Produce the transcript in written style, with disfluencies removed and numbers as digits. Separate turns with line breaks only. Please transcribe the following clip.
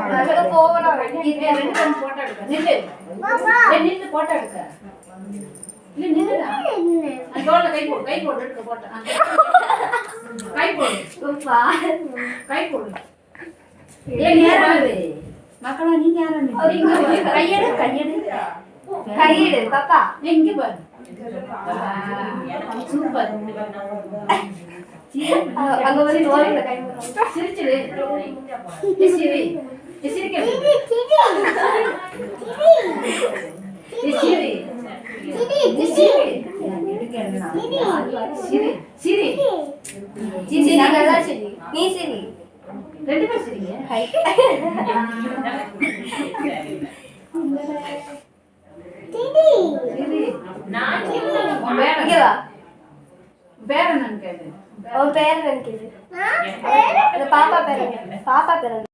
அங்க போறா
இது ரெண்டு பேரும் போட்டோ எடுக்க நில்லு நில்லு போட்டோ எடுக்க இல்ல நில்லுடா அந்த தோள்ல கை போடு எடுக்க போட்டோ கை போடு கை போடு ஏன் யாராவது மக்களா நீங்க யாராவது
கையெடு பாப்பா
இங்க பாரு சூப்பர்
அங்க வந்து தோள்ல கை போடு
சிரிச்சிடு சிரி சிரிக்க
நீ சரி
ரெண்டு பேர் சரிங்க பேர் என்னன்னு கேளு
அவன் பேர் நினைக்குது பாப்பா பேர்